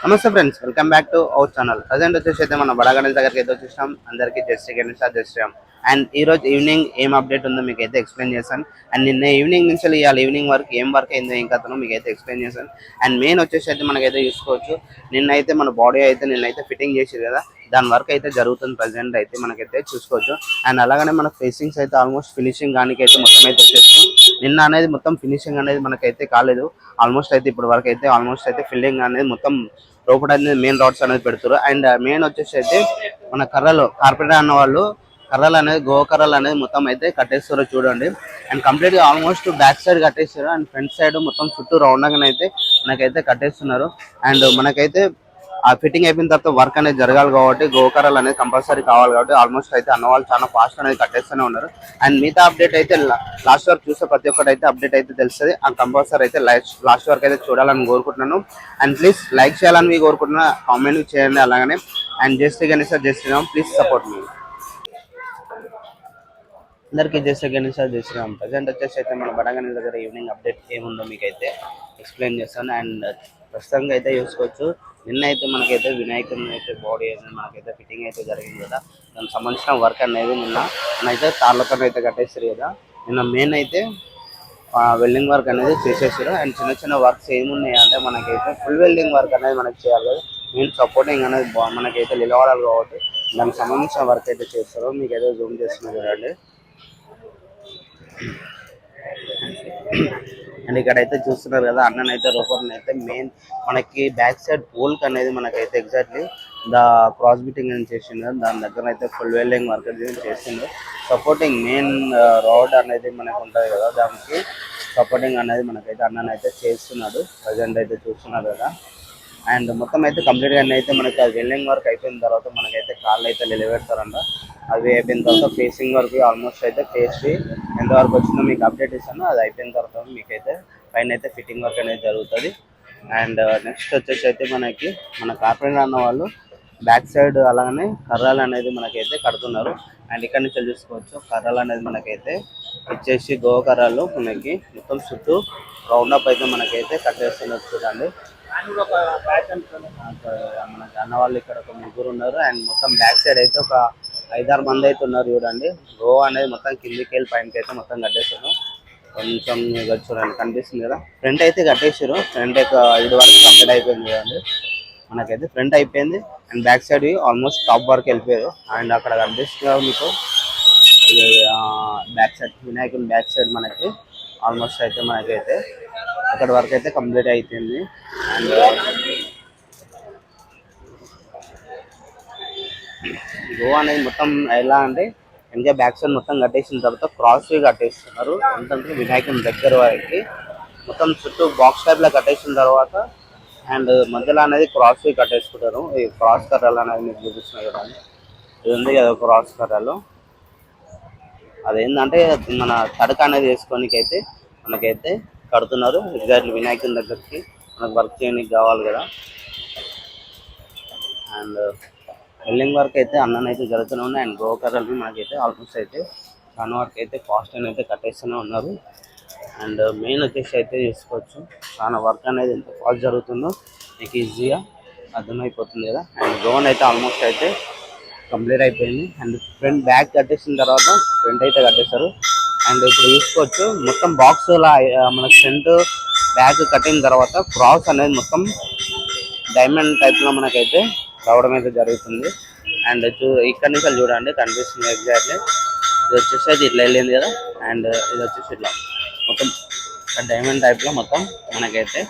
నమస్తే friends, welcome back to our channel. Present వచ్చేసి అయితే మనం బడా గణేష్ దగ్గరికి అయితే వచ్చేసాం. అందరికీ జై శ్రీ గణేష్, జై శ్రీరామ్. అండ్ ఈ రోజు ఈవినింగ్ ఏం అప్డేట్ ఉందో మీకు అయితే ఎక్స్ప్లెయిన్ చేశాను. అండ్ నిన్న ఈవినింగ్ నుంచి ఇవాళ ఈవినింగ్ వరకు ఏం వర్క్ అయిందో ఏం కథనో మీకు అయితే ఎక్స్ప్లెయిన్ చేశాను. అండ్ మెయిన్ వచ్చేసి అయితే మనకైతే చూసుకోవచ్చు, నిన్నైతే మన బాడీ అయితే నిన్నైతే ఫిట్టింగ్ చేసేది కదా, దాని వర్క్ అయితే జరుగుతుంది ప్రజెంట్ అయితే మనకైతే చూసుకోవచ్చు. అండ్ అలాగనే మన ఫేసింగ్స్ అయితే ఆల్మోస్ట్ ఫినిషింగ్ కానీ అయితే మొత్తం అయితే వచ్చేసి నిన్న అనేది మొత్తం ఫినిషింగ్ అనేది మనకైతే కాలేదు. ఆల్మోస్ట్ అయితే ఇప్పుడు వరకు అయితే ఆల్మోస్ట్ అయితే ఫిల్లింగ్ అనేది మొత్తం లోపల అనేది మెయిన్ రాడ్స్ అనేది పెడతారు. అండ్ మెయిన్ వచ్చేసి అయితే మన కర్రలు కార్పెంటర్ అన్న వాళ్ళు కర్రలు అనేది కర్రలు అనేది మొత్తం అయితే కట్టేస్తారు చూడండి. అండ్ కంప్లీట్ గా ఆల్మోస్ట్ బ్యాక్ సైడ్ కట్టేస్తారు అండ్ ఫ్రంట్ సైడ్ మొత్తం చుట్టూ రౌండ్ గా అయితే మనకైతే కట్టేస్తున్నారు. అండ్ మనకైతే ఆ ఫిట్టింగ్ అయిపోయిన తర్వాత వర్క్ అనేది జరగాలి కాబట్టి గోకరాలు అనేది కంపల్సరీ కావాలి కాబట్టి ఆల్మోస్ట్ అయితే అన్న వాళ్ళు చాలా ఫాస్ట్ అనేది కట్టేస్తూనే ఉన్నారు. అండ్ మిగతా అప్డేట్ అయితే లాస్ట్ వరకు చూస్తే ప్రతి ఒక్కటి అయితే అప్డేట్ అయితే తెలుస్తుంది. ఆ కంపల్సరీ అయితే లాస్ట్ వరకు అయితే చూడాలని కోరుకుంటున్నాను. అండ్ ప్లీజ్ లైక్ చేయాలని కోరుకుంటున్నా, కామెంట్ చేయండి అలాగనే. అండ్ జై శ్రీ గణేష్, జై శ్రీరామ్. ప్లీజ్ సపోర్ట్ మీ. అందరికీ జై శ్రీ గణేష్, జై శ్రీరామ్. ప్రజెంట్ వచ్చేసి అయితే మన బడా గణేష్ దగ్గర ఈవినింగ్ అప్డేట్ ఏముందో మీకైతే ఎక్స్ప్లెయిన్ చేస్తాను. అండ్ ప్రస్తుతంగా అయితే చూసుకోవచ్చు, నిన్న అయితే మనకైతే వినాయకుని అయితే బాడీ అనేది మనకైతే ఫిట్టింగ్ అయితే జరిగింది కదా, దానికి సంబంధించిన వర్క్ అనేది నిన్న అయితే తాళ్ళతో అయితే కట్టేస్తారు కదా. నిన్న మెయిన్ అయితే వెల్డింగ్ వర్క్ అనేది చేసేసారు. అండ్ చిన్న చిన్న వర్క్స్ ఏమున్నాయి అంటే మనకైతే ఫుల్ వెల్డింగ్ వర్క్ అనేది మనకి చేయాలి కదా, మెయిన్ సపోర్టింగ్ అనేది మనకైతే నిలబడాలి కాబట్టి దానికి సంబంధించిన వర్క్ అయితే చేస్తారు. మీకు ఏదో జూమ్ చేస్తున్నారు చూడండి. అండ్ ఇక్కడైతే చూస్తున్నారు కదా, అన్ననైతే రూపర్ని అయితే మెయిన్ మనకి బ్యాక్ సైడ్ పోల్క్ అనేది మనకైతే ఎగ్జాక్ట్లీ క్రాస్ బిట్టింగ్ అని చేసిండు. దాని దగ్గర అయితే ఫుల్ వెల్డింగ్ వర్క్ చేసిండు. సపోర్టింగ్ మెయిన్ రాడ్ అనేది మనకు ఉంటుంది కదా, దానికి సపోర్టింగ్ అనేది మనకైతే అన్ననైతే చేస్తున్నాడు. ప్రజెంట్ అయితే చూస్తున్నారు కదా. అండ్ మొత్తం అయితే కంప్లీట్గా అయితే మనకి అది వెల్డింగ్ వర్క్ అయిపోయిన తర్వాత మనకైతే కాళ్ళు అయితే నిలబెడతారంట. అవి అయిపోయిన తర్వాత ఫేసింగ్ వరకు ఆల్మోస్ట్ అయితే ఫేస్ ఎంతవరకు వచ్చిందో మీకు అప్డేట్ ఇస్తాను. అది అయిపోయిన తర్వాత మీకైతే పైన అయితే ఫిట్టింగ్ వర్క్ అనేది జరుగుతుంది. అండ్ నెక్స్ట్ వచ్చేసి అయితే మనకి మన కార్పెంటర్ అన్న వాళ్ళు బ్యాక్ సైడ్ అలానే కర్రలు అనేది మనకైతే కడుతున్నారు. అండ్ ఇక్కడ నుంచి చూసుకోవచ్చు, కర్రలు అనేది మనకైతే ఇచ్చేసి కర్రలు మనకి మొత్తం చుట్టూ రౌండప్ అయితే మనకైతే కట్టేస్తున్నారు చూడండి. మనకి అన్న వాళ్ళు ఇక్కడ ఒక ముగ్గురు ఉన్నారు. అండ్ మొత్తం బ్యాక్ సైడ్ అయితే ఒక 5-6 మంది అయితే ఉన్నారు చూడండి. రో అనేది మొత్తం కిందికి వెళ్ళి పైనకి అయితే మొత్తం కట్టేసారు. కొంచెం చూడండి కనిపిస్తుంది కదా, ఫ్రంట్ అయితే కట్టేసారు. ఫ్రంట్ అయితే 5 వరకు కంప్లీట్ అయిపోయింది చూడండి. మనకైతే ఫ్రంట్ అయిపోయింది. And back side almost top వరకు వెళ్ళిపోయారు. అండ్ అక్కడ కనిపిస్తుంది మీకు బ్యాక్ సైడ్ వినాయకుని బ్యాక్ సైడ్ మనకి ఆల్మోస్ట్ అయితే మనకైతే అక్కడ వరకు అయితే కంప్లీట్ అయిపోయింది. అండ్ గో అనేది మొత్తం ఎలా అంటే ఇంకా బ్యాక్ సైడ్ మొత్తం కట్టేసిన తర్వాత క్రాస్ వే కట్టేస్తున్నారు. ఎందుకంటే వినాయకుని దగ్గర వరకు మొత్తం చుట్టూ బాక్స్ టైప్ లో కట్టేసిన తర్వాత అండ్ మధ్యలో అనేది క్రాస్ వే కట్టేసుకుంటారు. ఈ క్రాస్ కర్రలు అనేది మీకు చూపిస్తున్నాయి కదా, ఇది ఉంది కదా క్రాస్ కర్రలు. అదేంటంటే మన తడక అనేది వేసుకోనికైతే మనకైతే కడుతున్నారు ఎగ్జాక్ట్లీ వినాయకుని దగ్గరికి మనకు వర్క్ చేయడానికి కావాలి కదా. అండ్ వెల్డింగ్ వర్క్ అయితే అన్ననైతే జరుగుతూనే ఉన్నాయి. అండ్ గోకర్రలు మనకైతే ఆల్మోస్ట్ అయితే చాలా వరకు అయితే కాస్ట్ అయితే కట్టేస్తూనే ఉన్నారు. అండ్ మెయిన్ వచ్చేసి అయితే చూసుకోవచ్చు చాలా వర్క్ అనేది ఎంత ఫాస్ట్ జరుగుతుందో మీకు ఈజీగా అర్థమైపోతుంది కదా. అండ్ డ్రోన్ అయితే ఆల్మోస్ట్ అయితే కంప్లీట్ అయిపోయింది. అండ్ ఫ్రంట్ బ్యాక్ కట్టేసిన తర్వాత ఫ్రంట్ అయితే కట్టేస్తారు. అండ్ ఇప్పుడు చూసుకోవచ్చు మొత్తం బాక్స్ మన ఫ్రంట్ బ్యాక్ కట్టిన తర్వాత క్రాస్ అనేది మొత్తం డైమండ్ టైప్లో మనకైతే రావడం అయితే జరుగుతుంది. అండ్ ఇక్కడ నుంచి చూడండి కనిపిస్తుంది ఎగ్జాక్ట్లీ. ఇది వచ్చేసి అయితే ఇట్లా వెళ్ళింది కదా. అండ్ ఇది వచ్చేసి ఇట్లా మొత్తం డైమండ్ టైప్లో మొత్తం మనకైతే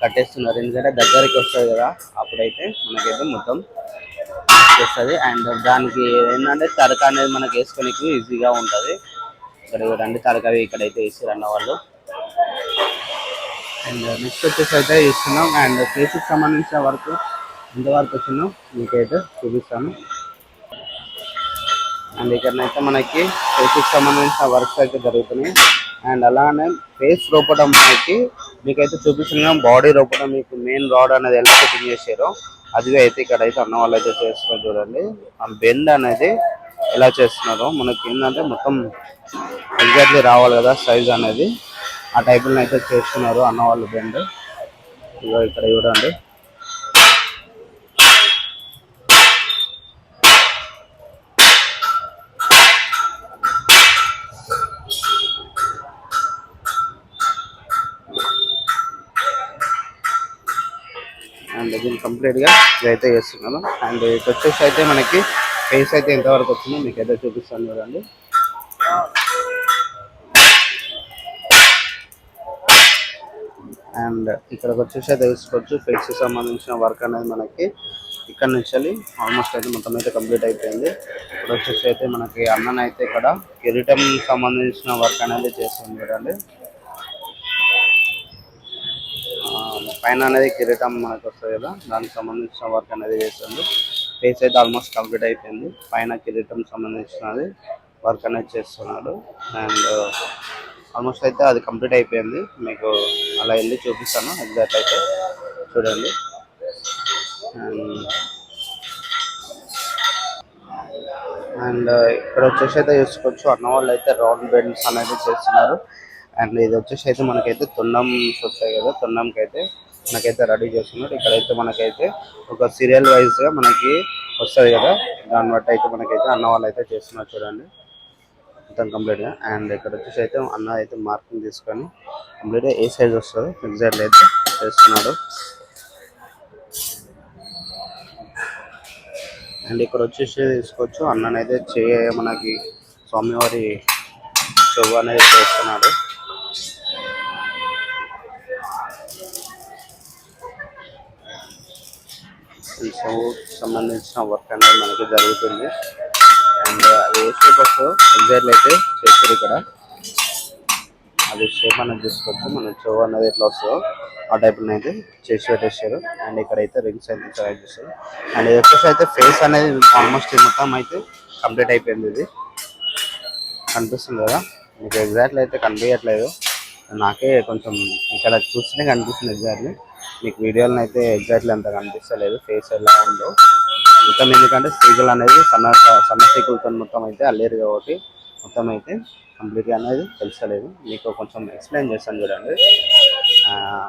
కట్టేస్తున్నారు. ఎందుకంటే దగ్గరికి వస్తుంది కదా అప్పుడైతే మనకైతే మొత్తం వస్తుంది. అండ్ దానికి ఏంటంటే తడక అనేది మనకి వేసుకోనికి ఈజీగా ఉంటుంది. ఇక్కడ చూడండి తడకవి ఇక్కడైతే వేసారు అన్న వాళ్ళు. అండ్ నెక్స్ట్ వచ్చేసి అయితే ఇస్తున్నాం. అండ్ ఫేస్కి సంబంధించిన వర్క్ ఎంతవరకు వచ్చిందో మీకైతే చూపిస్తాను. అండ్ ఇక్కడనైతే మనకి ఫేస్కి సంబంధించిన వర్క్స్ అయితే జరుగుతున్నాయి. అండ్ అలానే ఫేస్ రూపడం మనకి మీకైతే చూపిస్తున్నాం. బాడీ రూపడం మీకు మెయిన్ రాడ్ అనేది ఎలా సెట్టింగ్ చేసారో అది అయితే ఇక్కడైతే అన్న వాళ్ళు అయితే చేస్తున్నారు చూడండి. ఆ బెండ్ అనేది ఎలా చేస్తున్నారో మనకి ఏంటంటే మొత్తం ఎగ్జాక్ట్లీ రావాలి కదా సైజ్ అనేది. ఆ టైపులను అయితే చేస్తున్నారు అన్న వాళ్ళు బెండ్. ఇగో ఇక్కడ చూడండి. అండ్ దీన్ని కంప్లీట్గా ఇదైతే చేస్తున్నాను. అండ్ ఇటు వచ్చేసి అయితే మనకి ఫేస్ అయితే ఎంతవరకు వచ్చిందో మీకు అయితే చూపిస్తాను చూడండి. అండ్ ఇక్కడికి వచ్చేసి అయితే తీసుకోవచ్చు ఫేస్కి సంబంధించిన వర్క్ అనేది మనకి ఇక్కడ నుంచి ఆల్మోస్ట్ అయితే మొత్తం అయితే కంప్లీట్ అయిపోయింది. ఇప్పుడు వచ్చేసి అయితే మనకి అన్ననైతే ఇక్కడ కిరీటం సంబంధించిన వర్క్ అనేది చేస్తుంది చూడండి. పైన అనేది కిరీటం మనకు వస్తుంది కదా దానికి సంబంధించిన వర్క్ అనేది చేస్తుంది. ఫేస్ అయితే ఆల్మోస్ట్ కంప్లీట్ అయిపోయింది. పైన కిరీటం సంబంధించినది వర్క్ అనేది చేస్తున్నాడు. అండ్ ఆల్మోస్ట్ అయితే అది కంప్లీట్ అయిపోయింది. మీకు అలా వెళ్ళి చూపిస్తాను ఎగ్జాక్ట్ అయితే చూడండి. అండ్ ఇక్కడ వచ్చేసి అయితే చూసుకోవచ్చు అన్న వాళ్ళు అయితే రౌండ్ బెండ్స్ అనేది చేస్తున్నారు. అండ్ ఇది వచ్చేసి అయితే మనకైతే తొండంస్ వస్తాయి కదా తొండంకి అయితే మనకైతే రెడీ చేస్తున్నారు. ఇక్కడైతే మనకైతే ఒక సీరియల్ వైజ్గా మనకి వస్తుంది కదా దాన్ని బట్టి అయితే మనకైతే అన్న వాళ్ళు అయితే చేస్తున్నారు చూడండి మొత్తం కంప్లీట్గా. అండ్ ఇక్కడ వచ్చేసి అయితే అన్న అయితే మార్కింగ్ తీసుకొని కంప్లీట్గా ఏ సైజ్ వస్తుందో ఎగ్జాక్ట్లీ అయితే చేస్తున్నాడు. అండ్ ఇక్కడ వచ్చేసి తీసుకోవచ్చు అన్ననైతే మనకి స్వామివారి చెవు అనేది చేస్తున్నాడు. చెవు సంబంధించిన వర్క్ అనేది మనకి జరుగుతుంది. అండ్ అది ఏ షేప్ వస్తుందో ఎగ్జాక్ట్లీ అయితే చేస్తారు ఇక్కడ. అది షేప్ అనేది తీసుకోవచ్చు మన చెవు అనేది ఎట్లా వస్తుందో ఆ టైప్లో అయితే చేసి పెట్టేసారు. అండ్ ఇక్కడైతే రింగ్స్ అయితే సెలెక్ట్ చేస్తారు. అండ్ ఇది వచ్చేసి అయితే ఫేస్ అనేది ఆల్మోస్ట్ మొత్తం అయితే కంప్లీట్ అయిపోయింది. ఇది కనిపిస్తుంది కదా మీకు ఎగ్జాక్ట్లీ అయితే కనిపించట్లేదు. నాకే కొంచెం ఇక్కడ చూస్తేనే కనిపిస్తుంది ఎగ్జాక్ట్లీ. మీకు వీడియోలను అయితే ఎగ్జాక్ట్లీ అంత కనిపిస్తలేదు ఫేస్ ఎలా ఉందో మొత్తం. ఎందుకంటే సీకులు అనేది సన్న సీకులతో మొత్తం అయితే అల్లేరు కాబట్టి మొత్తం అయితే కంప్లీట్గా అనేది తెలుసలేదు. మీకు కొంచెం ఎక్స్ప్లెయిన్ చేస్తాను చూడండి.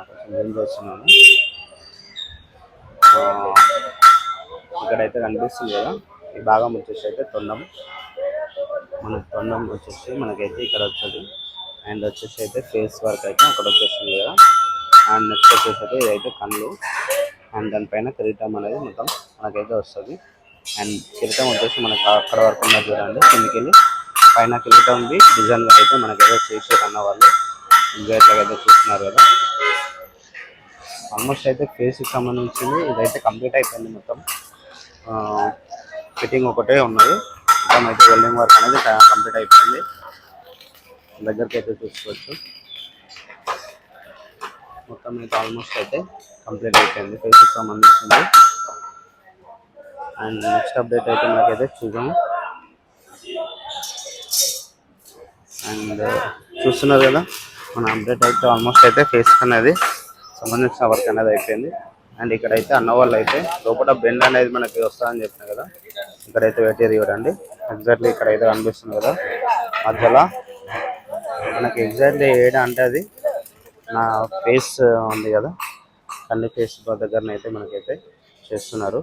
కొంచెం ఏం చేస్తున్నాను ఇక్కడైతే కనిపిస్తుంది కదా ఈ భాగం వచ్చేసి అయితే తొండం. మన తొండం వచ్చేసి మనకైతే ఇక్కడ వచ్చేది. అండ్ వచ్చేసి అయితే ఫేస్ వర్క్ అయితే అక్కడ వచ్చేస్తుంది కదా. అండ్ నెక్స్ట్ వచ్చేసి అయితే ఇదైతే కళ్ళు. అండ్ దానిపైన కిరీటం అనేది మొత్తం మనకైతే వస్తుంది. అండ్ కిరీటం వచ్చేసి మనకు అక్కడ వరకు ఉన్నది చూడండి. కిందికి వెళ్ళి పైన కిరీటం ఉంది డిజైన్గా అయితే మనకైతే చేసారు అన్న వాళ్ళు ఎగ్జాక్ట్గా అయితే చూస్తున్నారు కదా. ఆల్మోస్ట్ అయితే ఫేస్కి సంబంధించింది ఇదైతే కంప్లీట్ అయిపోయింది. మొత్తం ఫిట్టింగ్ ఒకటే ఉన్నది. మొత్తం అయితే వెల్డింగ్ వర్క్ అనేది కంప్లీట్ అయిపోయింది. దగ్గరికి అయితే చూసుకోవచ్చు మొత్తం అయితే ఆల్మోస్ట్ అయితే కంప్లీట్ అయిపోయింది ఫేస్కి సంబంధించింది. అండ్ నెక్స్ట్ అప్డేట్ అయితే మనకైతే చూద్దాము. అండ్ చూస్తున్నారు కదా మన అప్డేట్ అయితే ఆల్మోస్ట్ అయితే ఫేస్ అనేది సంబంధించిన వర్క్ అనేది అయిపోయింది. అండ్ ఇక్కడైతే అన్న వాళ్ళు అయితే లోపల బెండ్ అనేది మనకి వస్తుందని చెప్పిన కదా, ఇక్కడైతే వెయిట్ చూడండి. ఎగ్జాక్ట్లీ ఇక్కడైతే కనిపిస్తుంది కదా మధ్యలో మనకి ఎగ్జాక్ట్లీ ఏడా అంటే అది నా ఫేస్ ఉంది కదా, అన్ని ఫేస్ దగ్గరనైతే మనకైతే చేస్తున్నారు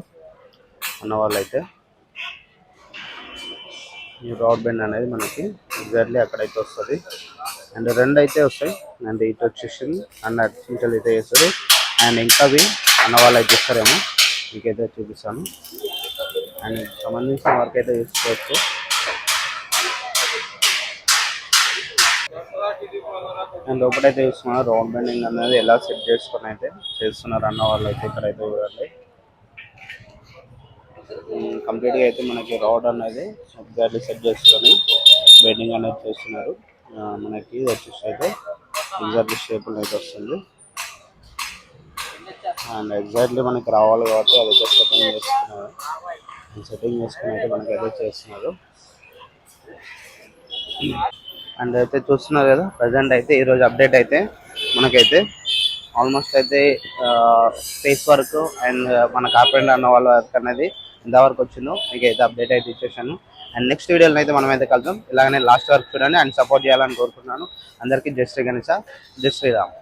అన్న వాళ్ళు అయితే. ఈ రాడ్ బెండ్ అనేది మనకి ఎగ్జాక్ట్లీ అక్కడైతే వస్తుంది. అండ్ రెండు అయితే వస్తాయి. అండ్ ఇటు వచ్చేసి అండ్ అటు అయితే చేస్తారు. అండ్ ఇంకా అన్న వాళ్ళు అయితే ఇస్తారేమో మీకైతే చూపిస్తాను. అండ్ సంబంధించిన వర్క్ అయితే చూసుకోవచ్చు. అండ్ లోపలైతే చూస్తున్నారు రౌండ్ బెండింగ్ అనేది ఎలా సెట్ చేసుకొని అయితే చేస్తున్నారు అన్న వాళ్ళు అయితే. ఇక్కడైతే చూడండి కంప్లీట్గా అయితే మనకి రాడ్ అనేది ఎగ్జాక్ట్లీ సెట్ చేసుకొని బెండింగ్ అనేది చేస్తున్నారు. మనకి వచ్చేసి అయితే ఎగ్జాక్ట్లీ షేపులు అయితే వస్తుంది. అండ్ ఎగ్జాక్ట్లీ మనకి రావాలి కాబట్టి అదైతే సెట్టింగ్ చేసుకున్నారు. సెట్టింగ్ చేసుకుని అయితే మనకి అయితే చేస్తున్నారు. అండ్ అయితే చూస్తున్నారు కదా ప్రజెంట్ అయితే ఈరోజు అప్డేట్ అయితే మనకైతే ఆల్మోస్ట్ అయితే ఫేస్ వర్క్ అండ్ మన కార్పెంటర్ అన్న వాళ్ళ వర్క్ అనేది ఎంతవరకు వచ్చిందో మీకు అయితే అప్డేట్ అయితే ఇచ్చేసాను. అండ్ నెక్స్ట్ వీడియోలో అయితే మనం అయితే కలుద్దాం. ఇలాగనే లాస్ట్ వర్క్ చూడండి అండ్ సపోర్ట్ చేయాలని కోరుకుంటున్నాను. అందరికీ జై శ్రీ గణేశ, జై శ్రీరామ్.